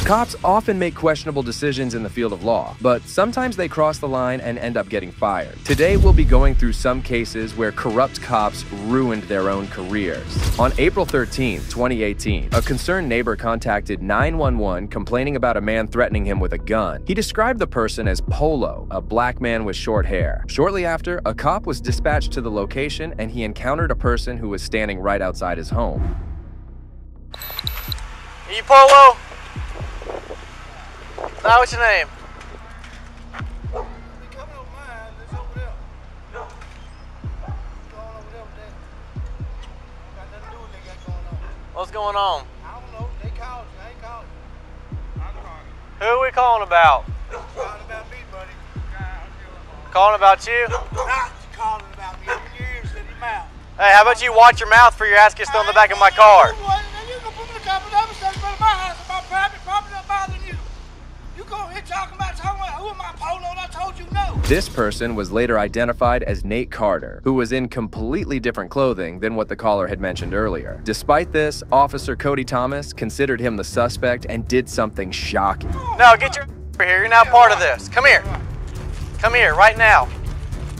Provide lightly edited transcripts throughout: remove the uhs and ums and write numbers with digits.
Cops often make questionable decisions in the field of law, but sometimes they cross the line and end up getting fired. Today, we'll be going through some cases where corrupt cops ruined their own careers. On April 13, 2018, a concerned neighbor contacted 911 complaining about a man threatening him with a gun. He described the person as Polo, a black man with short hair. Shortly after, a cop was dispatched to the location and he encountered a person who was standing right outside his home. You Polo? Now, what's your name? What's going on? I don't know. They called you. I ain't called you. I'm calling. Who are we calling about? Calling about me, buddy. Calling about you? Not calling about me. Open your ears, shut your mouth. Hey, how about you watch your mouth for your ass gets thrown in the back of my car? You gonna put me in the car, but I'm in front of my house. My private property not bothering you. You go here talking about who am I, Polo? And I told you no. This person was later identified as Nate Carter, who was in completely different clothing than what the caller had mentioned earlier. Despite this, Officer Cody Thomas considered him the suspect and did something shocking. No, get your over here. You're now part of this. Come here. Come here, right now.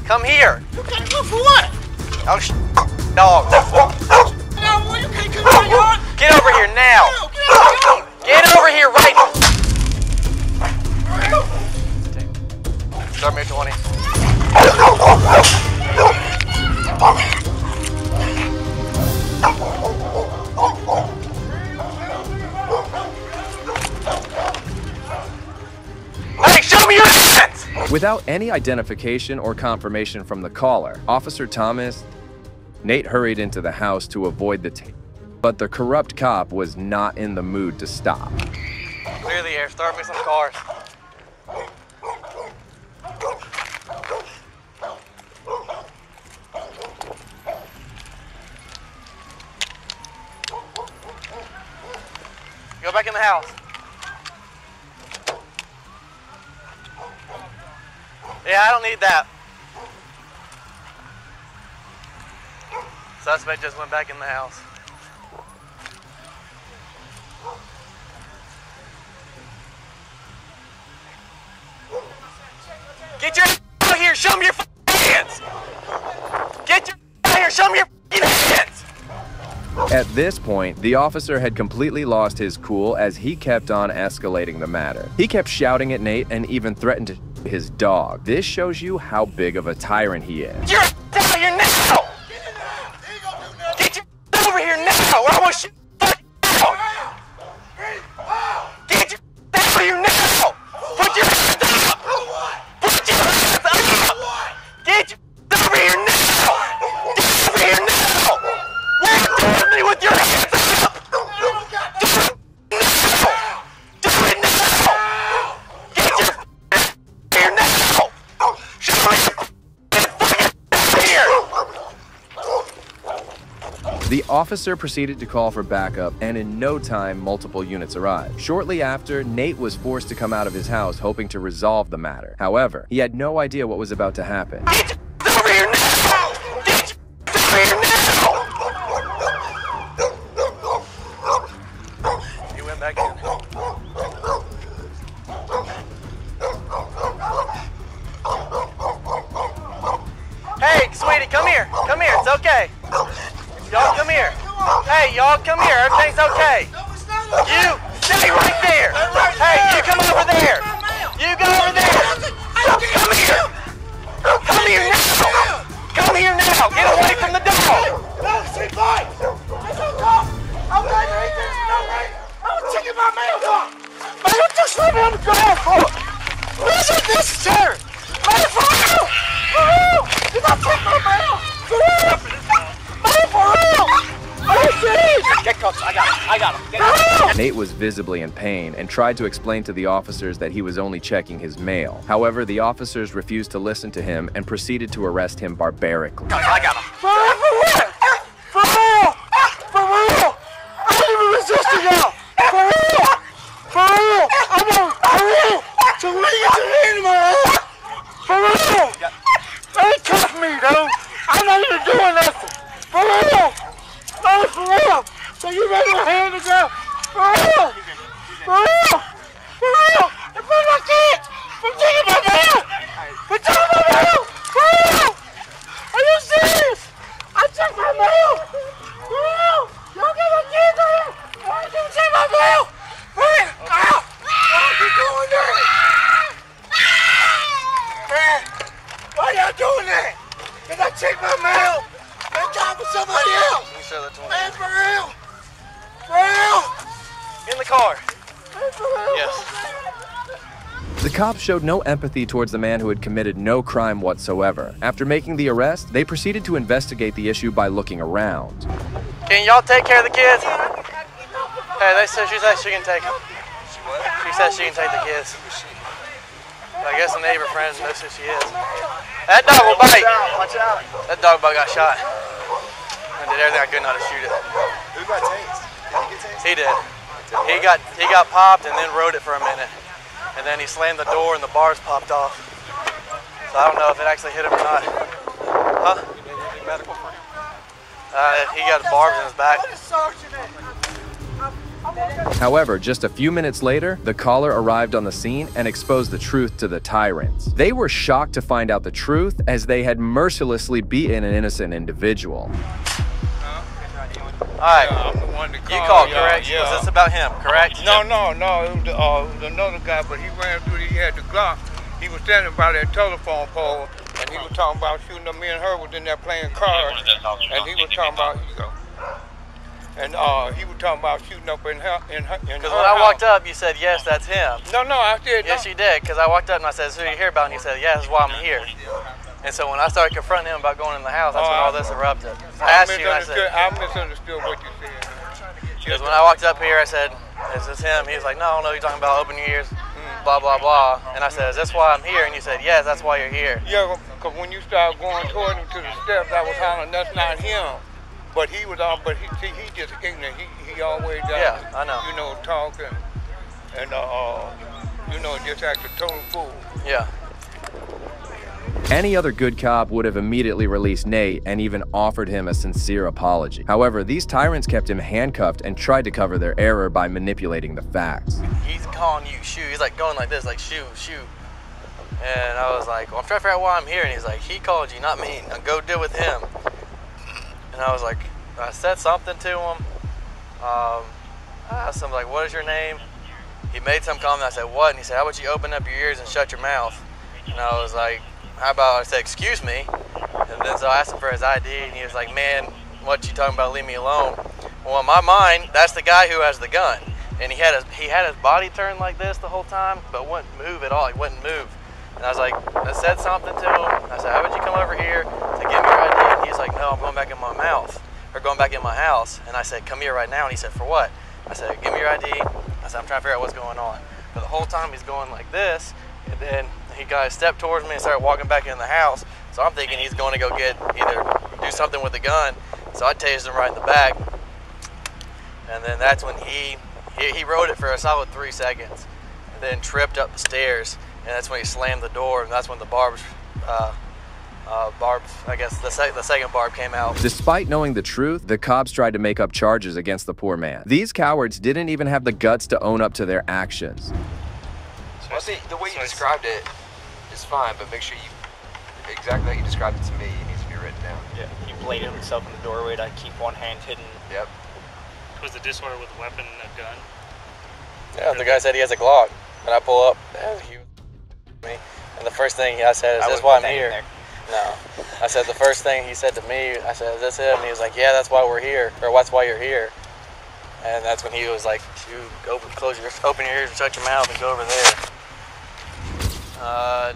Come here. You can't look for what? Oh, dog. No, well, you can't come in my yard. Get over here now. No, get out of my yard. Get over here right now. Start me at 20. Hey, show me your hands! Without any identification or confirmation from the caller, Officer Thomas, Nate hurried into the house to avoid the tape. But the corrupt cop was not in the mood to stop. Clear the air. Start me some cars. Go back in the house. Yeah, I don't need that. Suspect just went back in the house. Get your out here, show me your hands! Get your out here, show me your hands! At this point, the officer had completely lost his cool as he kept on escalating the matter. He kept shouting at Nate and even threatened to shoot his dog. This shows you how big of a tyrant he is. You're out here now! Get your over here now, or I will shoot you out! Get your over here now! Put your hands up! Put your hands up! Get your over here now! Get over here now! What are you doing with your hands up? Do it now! Get your here now! Show me your here! The officer proceeded to call for backup, and in no time, multiple units arrived. Shortly after, Nate was forced to come out of his house, hoping to resolve the matter. However, he had no idea what was about to happen. Get over here now! Get over here now! You went back in. Hey, sweetie, come here. Come here. It's okay. Y'all come here. Hey, y'all come here. Everything's okay. You stay right there. Hey, you come over there. You go over there. Come here. Come here now. Come here now. Get away from the dog. No, see, boy. It's okay. Okay, I was checking my mailbox. Man, what you sleeping on the ground for? This is necessary. Man, for real. For real. You got to check my mail. For real. Man, for real. Get close. I got him. Nate was visibly in pain and tried to explain to the officers that he was only checking his mail. However, the officers refused to listen to him and proceeded to arrest him barbarically. I got him. For real. For real. For real. I ain't even resisting y'all. For real. For real. I'm on. For real. So when you get your hand in my head. For real. They ain't cuff me, dude. I'm not even doing nothing. For real. No, for real. So you ready to hand it down? For real. For real. For real? For real? In the car. Yes. The cops showed no empathy towards the man who had committed no crime whatsoever. After making the arrest, they proceeded to investigate the issue by looking around. Can y'all take care of the kids? Hey, she said she can take them. She said she can take the kids. I guess the neighbor friends knows who she is. That dog will bite. Watch out. That dog bug got shot. I did everything I could not to shoot it. Who got tased? Did he get tased? He did. He got popped and then rode it for a minute. And then he slammed the door and the bars popped off. So I don't know if it actually hit him or not. Huh? Medical for him? He got barbs in his back. However, just a few minutes later, the caller arrived on the scene and exposed the truth to the tyrants. They were shocked to find out the truth, as they had mercilessly beaten an innocent individual. Alright, I'm the one that you called, correct? Yeah. Was this about him, correct? No. It was another guy, but he ran through. He had the Glock. He was standing by that telephone pole, and he was talking about shooting up. Me and her was in there playing cards, and he was talking about. He was talking about shooting up in her. Because when I walked up, you said, yes, that's him. No, I said no. Yes, you did, because I walked up and I said, who are you here about? And you said, yeah, this is why I'm here. And so when I started confronting him about going in the house, that's when all this erupted. I asked you, I said, I misunderstood what you said. because when I walked up here, I said, is this him? He was like, no, I don't know, you're talking about open your ears, blah, blah, blah. And I said, is this why I'm here? And you said, yes, that's why you're here. Yeah, because when you started going toward him to the steps, I was hollering, that's not him. But he was all, but he just ignorant. He always Yeah, I know. Talking and just act a total fool. Yeah. Any other good cop would have immediately released Nate and even offered him a sincere apology. However, these tyrants kept him handcuffed and tried to cover their error by manipulating the facts. He's calling you shoot. He's like going like this, like shoot. And I was like, well, I'm trying to figure out why I'm here. And he's like, he called you, not me. Now go deal with him. And I was like, I said something to him. I asked him, like, what is your name? He made some comment. I said, what? And he said, how about you open up your ears and shut your mouth? And I was like, how about, I said, excuse me. And then so I asked him for his ID, and he was like, man, what you talking about? Leave me alone. Well, in my mind, that's the guy who has the gun. And he had his body turned like this the whole time, but wouldn't move at all. He wouldn't move. And I was like, I said something to him. I said, how would you come over here to give me your ID? And he's like, no, I'm going back in my mouth, or going back in my house. And I said, come here right now. And he said, for what? I said, give me your ID. I said, I'm trying to figure out what's going on. But the whole time he's going like this, and then he got a step towards me and started walking back in the house. So I'm thinking he's going to go do something with the gun. So I tased him right in the back. And then that's when he rode it for a solid 3 seconds, and then tripped up the stairs. And that's when he slammed the door, and that's when the barbs, I guess the second barb came out. Despite knowing the truth, the cops tried to make up charges against the poor man. These cowards didn't even have the guts to own up to their actions. Well, see, the way you described it is fine, but make sure you, exactly how you described it to me, it needs to be written down. Yeah, he bladed himself in the doorway to keep one hand hidden. Yep. Was the disorder with a weapon and a gun? Yeah, the guy said he has a Glock, and I pull up, and he was me. And the first thing I said is, "This why I'm here?" No, I said the first thing he said to me, I said, "Is this him?" And he was like, "Yeah, that's why we're here, or that's why you're here." And that's when he was like, open your ears and shut your mouth and go over there.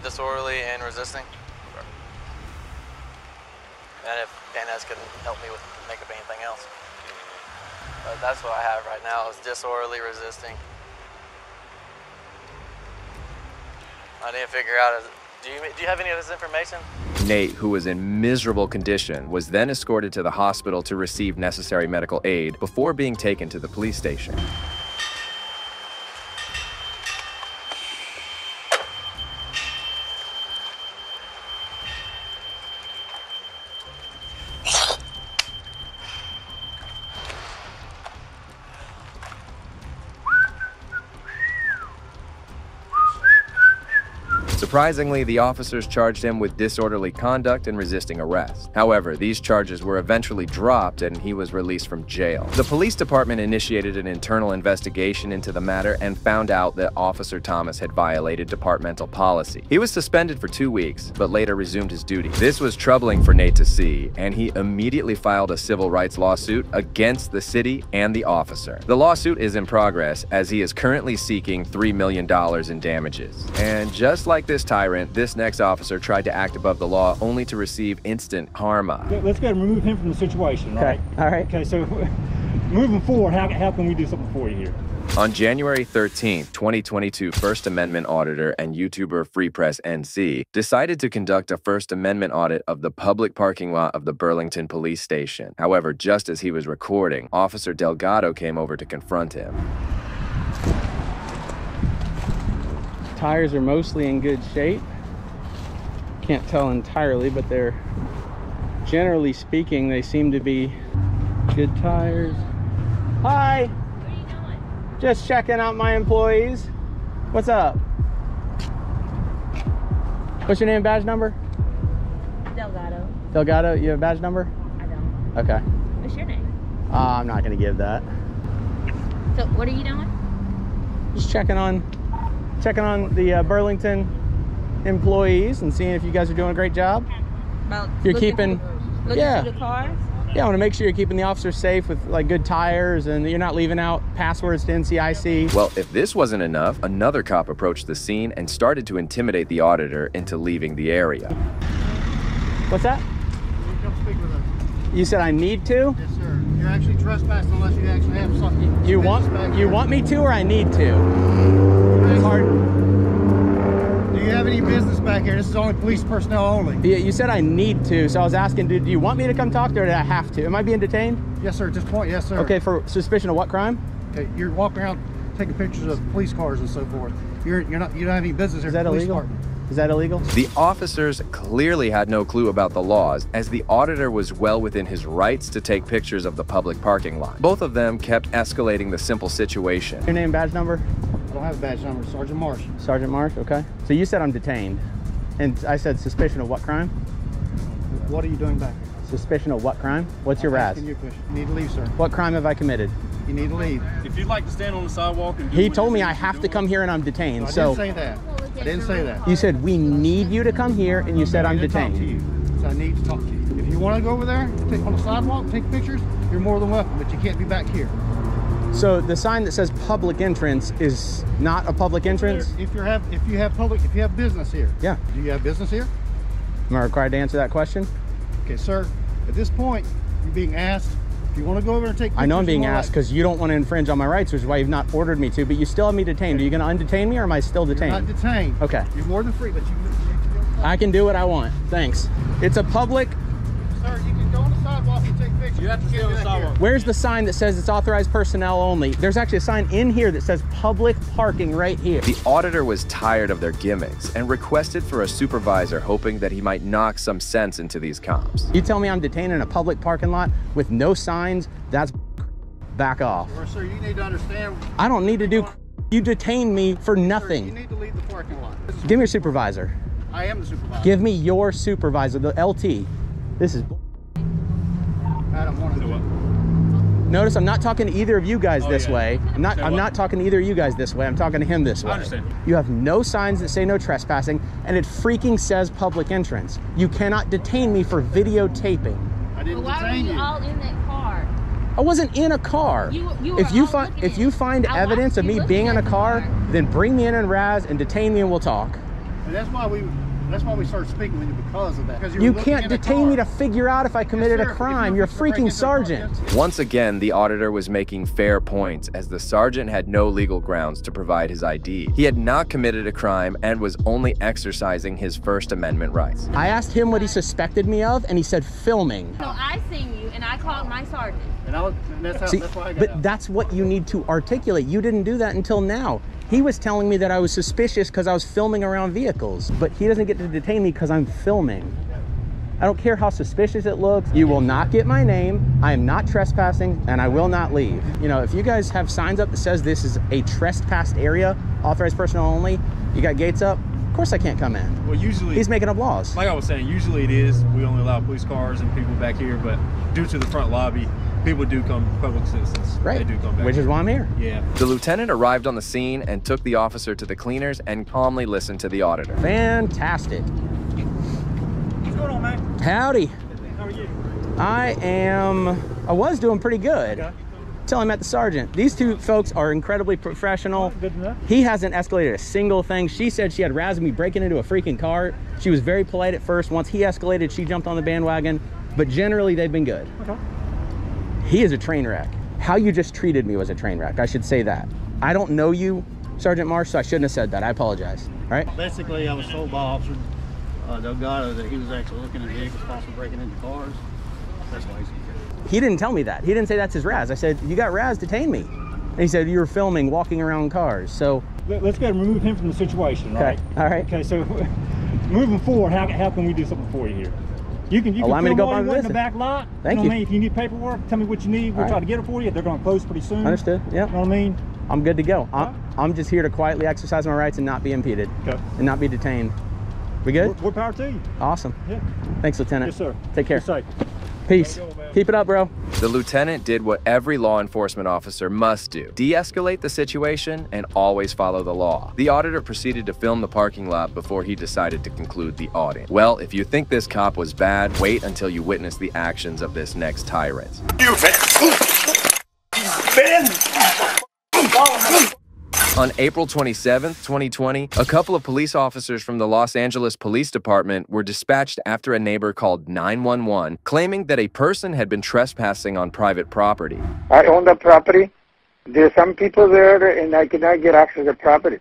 Disorderly and resisting. And if Vaness couldn't help me with make up anything else. But that's what I have right now, is disorderly resisting. I didn't figure out, do you have any of this information? Nate, who was in miserable condition, was then escorted to the hospital to receive necessary medical aid before being taken to the police station. Surprisingly, the officers charged him with disorderly conduct and resisting arrest. However, these charges were eventually dropped and he was released from jail. The police department initiated an internal investigation into the matter and found out that Officer Thomas had violated departmental policy. He was suspended for 2 weeks, but later resumed his duty. This was troubling for Nate to see, and he immediately filed a civil rights lawsuit against the city and the officer. The lawsuit is in progress as he is currently seeking $3 million in damages. And just like this tyrant, this next officer tried to act above the law only to receive instant karma. Let's go and remove him from the situation, right? All right. Okay, so moving forward, how can we do something for you here? On January 13, 2022, First Amendment auditor and YouTuber Free Press NC decided to conduct a First Amendment audit of the public parking lot of the Burlington Police Station. However, just as he was recording, Officer Delgado came over to confront him. Tires are mostly in good shape. Can't tell entirely, but they're, generally speaking, they seem to be good tires. Hi! Just checking out my employees. What's up? What's your name and badge number? Delgado. Delgado, you have a badge number? I don't. Okay. What's your name? I'm not gonna give that. So what are you doing? Just checking on the Burlington employees and seeing if you guys are doing a great job. About You're keeping, looking through the cars? Yeah, I want to make sure you're keeping the officers safe with like good tires and you're not leaving out passwords to NCIC. Well, if this wasn't enough, another cop approached the scene and started to intimidate the auditor into leaving the area. What's that? You come speak with us. You said I need to? Yes, sir. You're actually trespassing unless you actually have something. You want me to or I need to? It's hard. Do you have any business back here? This is only police personnel only. Yeah, you said I need to, so I was asking, do you want me to come talk to her or do I have to? Am I being detained? Yes, sir. At this point, yes, sir. Okay, for suspicion of what crime? Okay, you're walking around taking pictures of police cars and so forth. You don't have any business here. Is that illegal? Is that illegal? The officers clearly had no clue about the laws, as the auditor was well within his rights to take pictures of the public parking lot. Both of them kept escalating the simple situation. Your name, badge number? I don't have a badge number. Sergeant Marsh. Sergeant Marsh, okay. So you said I'm detained, and I said suspicion of what crime? What are you doing back here? Suspicion of what crime? What's your RAS? You need to leave, sir. What crime have I committed? You need to leave. If you'd like to stand on the sidewalk and do He told me I have to come here and I'm detained. So I didn't say that. I didn't say that. You said we need you to come here and you said I'm detained. To you. So I need to talk to you. If you want to go over there, take on the sidewalk, take pictures, you're more than welcome, but you can't be back here. So the sign that says public entrance is not a public entrance? If you have business here. Yeah. Do you have business here? Am I required to answer that question? Okay, sir. At this point, you're being asked if you want to go over and take pictures. I know I'm being asked because you don't want to infringe on my rights, which is why you've not ordered me to, but you still have me detained. Are you going to undetain me or am I still detained? You're not detained. Okay. You're more than free, but I can do what I want. Thanks. It's a public. Sir, you can go on the sidewalk and take pictures. You have to stay on the sidewalk. Where's the sign that says it's authorized personnel only? There's actually a sign in here that says public parking right here. The auditor was tired of their gimmicks and requested for a supervisor, hoping that he might knock some sense into these cops. You tell me I'm detained in a public parking lot with no signs, that's back off. Sir, you need to understand. I don't need to do. You detained me for nothing. Sir, you need to leave the parking lot. Give me your supervisor. I am the supervisor. Give me your supervisor, the LT. This is. I don't want to do it. Notice I'm not talking to either of you guys this way. I'm not talking to either of you guys this way. I'm talking to him this way. I understand. You have no signs that say no trespassing, and it freaking says public entrance. You cannot detain me for videotaping. I didn't Why were you all in that car? I wasn't in a car. If you find evidence of me being in a car, then bring me in and RAS and detain me and we'll talk. And that's why we started speaking with you, because of that. You can't detain me to figure out if I committed a crime. You're a freaking sergeant. Once again, the auditor was making fair points, as the sergeant had no legal grounds to provide his ID. He had not committed a crime and was only exercising his First Amendment rights. I asked him what he suspected me of, and he said filming. So I seen you, and I called my sergeant. And that's why I got out. That's what you need to articulate. You didn't do that until now. He was telling me that I was suspicious because I was filming around vehicles, but he doesn't get to detain me because I'm filming. I don't care how suspicious it looks. You will not get my name. I am not trespassing, and I will not leave. You know, if you guys have signs up that says this is a trespassed area, authorized personnel only, you got gates up, Of course I can't come in. Well, usually he's making up laws. Like I was saying, usually it is. We only allow police cars and people back here, but due to the front lobby, people do come, public citizens. Right. They do come back. Which is why I'm here. Yeah. The lieutenant arrived on the scene and took the officer to the cleaners and calmly listened to the auditor. Fantastic. What's going on, man? Howdy. How are you? I was doing pretty good. Okay. Till I met the sergeant. These two folks are incredibly professional. Good enough. He hasn't escalated a single thing. She said she had razzed me breaking into a freaking car. She was very polite at first. Once he escalated, she jumped on the bandwagon. But generally, they've been good. Okay. He is a train wreck. How you just treated me was a train wreck. I should say that. I don't know you, Sergeant Marsh, so I shouldn't have said that. I apologize. All right? Basically, I was told by Officer Delgado that he was actually looking at vehicles, possibly breaking into cars. That's why he's here. He didn't tell me that. He didn't say that's his razz. I said, you got razz, detain me. And he said, you were filming walking around cars. So Let's go and remove him from the situation, right? Okay. All right. Okay, so moving forward, how can we do something for you here? You can Allow me to film go all by you want in the visit. back lot. Thank You know you. what I mean? If you need paperwork, tell me what you need. We'll All try right. to get it for you. They're going to close pretty soon. Understood. Yeah. You know what I mean? I'm good to go. I'm just here to quietly exercise my rights and not be impeded. Okay. And not be detained. We good? More power to you. Awesome. Yeah. Thanks, Lieutenant. Yes, sir. Take care. Be safe. Peace. Keep it up, bro. The lieutenant did what every law enforcement officer must do: de-escalate the situation and always follow the law. The auditor proceeded to film the parking lot before he decided to conclude the audit. Well, if you think this cop was bad, wait until you witness the actions of this next tyrant. You, man! On April 27, 2020, a couple of police officers from the Los Angeles Police Department were dispatched after a neighbor called 911, claiming that a person had been trespassing on private property. I own the property. There's some people there, and I cannot get access to the property.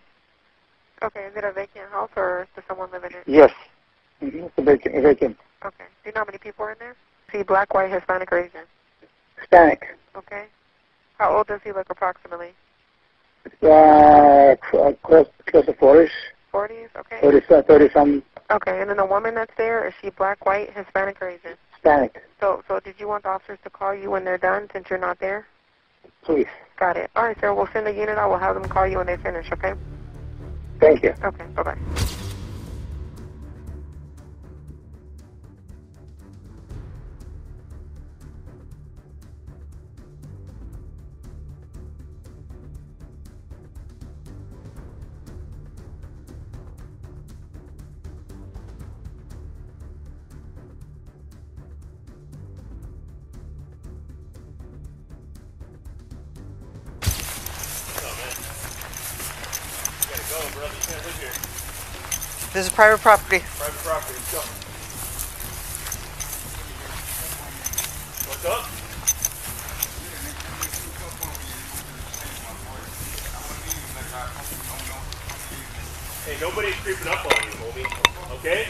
Okay, is it a vacant house, or does someone live in it? Yes. It's a vacant. Okay. Do you know how many people are in there? See, black, white, Hispanic, or Asian? Hispanic. Okay. How old does he look approximately? Close to 40s. 40s, okay. 30 some. Okay, and then the woman that's there, is she black, white, Hispanic, or Asian? Hispanic. So did you want the officers to call you when they're done, since you're not there? Please. Got it. All right, sir, we'll send a unit out. We'll have them call you when they finish, okay? Thank you. Okay, bye-bye. This is private property. Private property, let's go. What's up? Hey, nobody's creeping up on you, homie. Okay?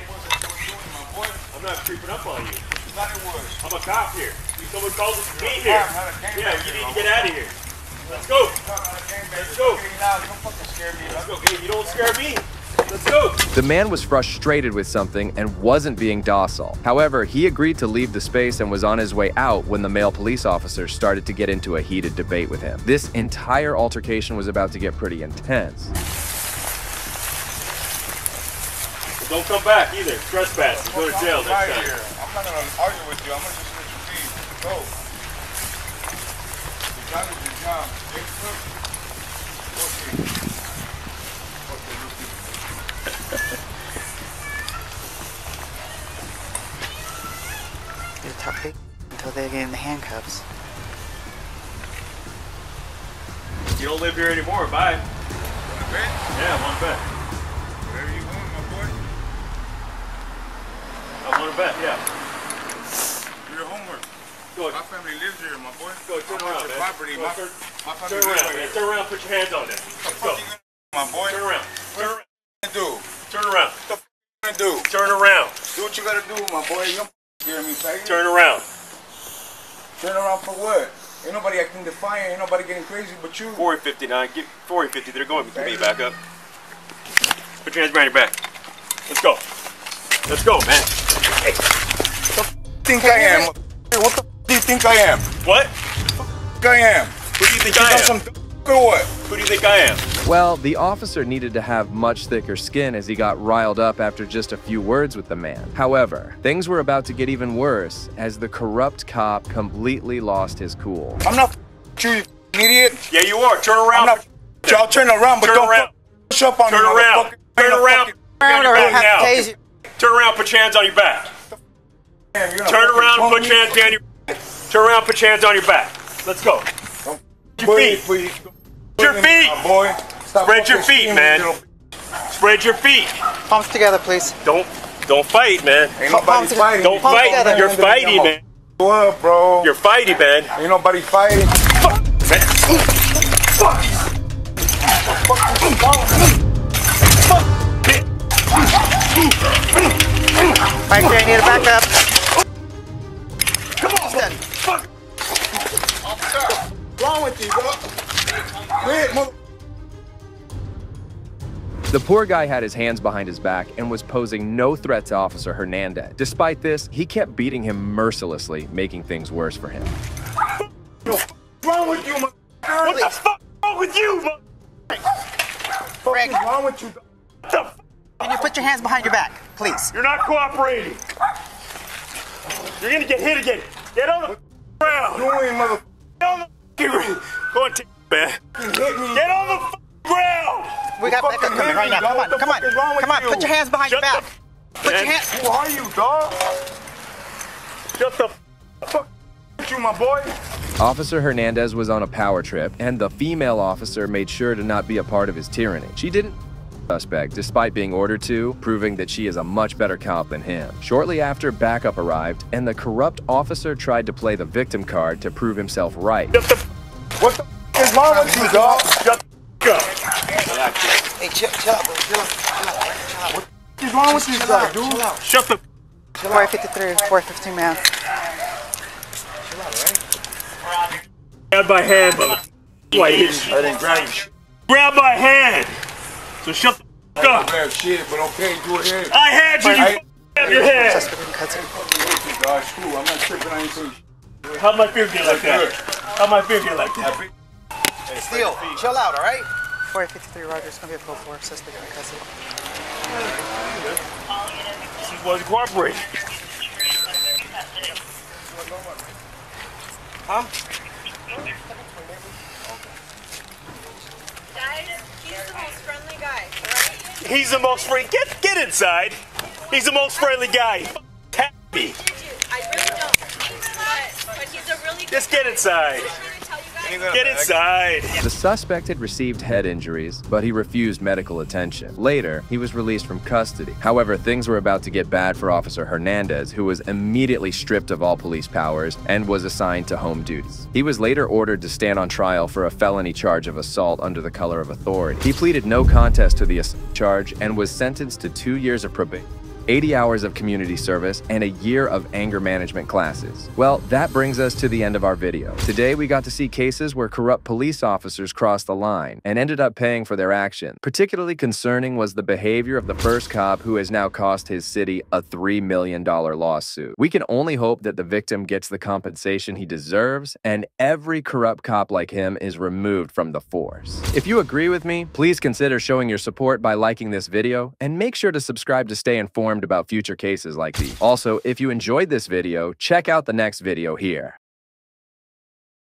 I'm not creeping up on you. I'm a cop here. Someone calls us to be here. Yeah, you need to get out of here. Let's go. Let's go. Let's go. Hey, you don't scare me. Let's go. The man was frustrated with something and wasn't being docile. However, he agreed to leave the space and was on his way out when the male police officer started to get into a heated debate with him. This entire altercation was about to get pretty intense. Don't come back either. Trespass. You go to jail next time. I'm not going to argue with you. I'm going to just let you leave. Go. The job is the job. You're tough until they get in the handcuffs. You don't live here anymore. Bye. Want to bet? Yeah, I want to bet. Whatever you want, my boy. I want to bet, yeah. Do your homework. Go. My family lives here, my boy. Go, turn around, man. Property. Go, My family turn around, lives man. here. Turn around, put your hands on it. Let's go. My boy. Turn around. Turn around. What you gonna do? Turn around. What the f you gonna do? Turn around. Do what you gotta do, my boy. You don't scare me, faggot. Turn around. Turn around for what? Ain't nobody acting defiant. Ain't nobody getting crazy but you. 459. Get 450. They're going to me. Back up. Put your hands behind your back. Let's go. Let's go, man. Hey. What the think I am? What the do you think I am? What? I am. Who do you think I am? or what? Who do you think I am? Well, the officer needed to have much thicker skin as he got riled up after just a few words with the man. However, things were about to get even worse as the corrupt cop completely lost his cool. I'm not you idiot. Yeah, you are. Turn around. Y'all turn around, but don't push up on me. Turn around. Turn around. Turn around. Turn around. Put your hands on your back. Turn around. Put your hands on your back. Turn around. Put your hands on your back. Let's go. Your feet. Your feet. Boy. Spread your feet, man. Spread your feet. Palms together, please. Don't fight, man. Ain't nobody fighting. Don't fight. You're fighting, man. What, bro? You're fighting, man. Ain't nobody fighting. Fuck, man. Fuck. Right there, you need to back up. Come on, man. Fuck. What's wrong with you, bro? Quit, mother. The poor guy had his hands behind his back and was posing no threat to Officer Hernandez. Despite this, he kept beating him mercilessly, making things worse for him. What's wrong with you, mother? What the fuck wrong with you, mother? Frank, what's wrong with you? What the can you put your hands behind your back, please? You're not cooperating. You're gonna get hit again. Get on the ground. You ain't mother. Get on the ground. Go on, man. Get on the ground. We got backup coming right now. Come on, come on, come on. Put your hands behind your back. Put your hands. Who are you, dog? Shut the fuck with you, my boy. Officer Hernandez was on a power trip, and the female officer made sure to not be a part of his tyranny. She didn't suspect, despite being ordered to, proving that she is a much better cop than him. Shortly after, backup arrived, and the corrupt officer tried to play the victim card to prove himself right. What the is wrong with you, dog? Shut the up. Hey, chill out, bro. Chill out. What is wrong with you, guy, dude? Shut the 453, 415, man. Grab my hand, mother. Why hit you? I didn't grab you. Grab my hand. So shut the fuck up. Grab shit, but okay, do it here. I had you. You grab your hand. Dog, screw. I'm not tripping. I ain't saying shit. How'd my finger get like that? How'd my finger get like that? Steel, chill out, all right? 453, Roger. It's gonna be a code 4. Suspect in custody. She wasn't cooperating. Huh? He's the most friendly guy, right? He's the most friendly. Get inside. He's the most friendly guy. Happy. I really don't. But he's a really good Just get inside. Get inside. The suspect had received head injuries, but he refused medical attention. Later, he was released from custody. However, things were about to get bad for Officer Hernandez, who was immediately stripped of all police powers and was assigned to home duties. He was later ordered to stand on trial for a felony charge of assault under the color of authority. He pleaded no contest to the assault charge and was sentenced to 2 years of probation, 80 hours of community service, and a year of anger management classes. Well, that brings us to the end of our video. Today, we got to see cases where corrupt police officers crossed the line and ended up paying for their action. Particularly concerning was the behavior of the first cop who has now cost his city a $3 million lawsuit. We can only hope that the victim gets the compensation he deserves and every corrupt cop like him is removed from the force. If you agree with me, please consider showing your support by liking this video and make sure to subscribe to stay informed about future cases like these. Also, if you enjoyed this video, check out the next video here.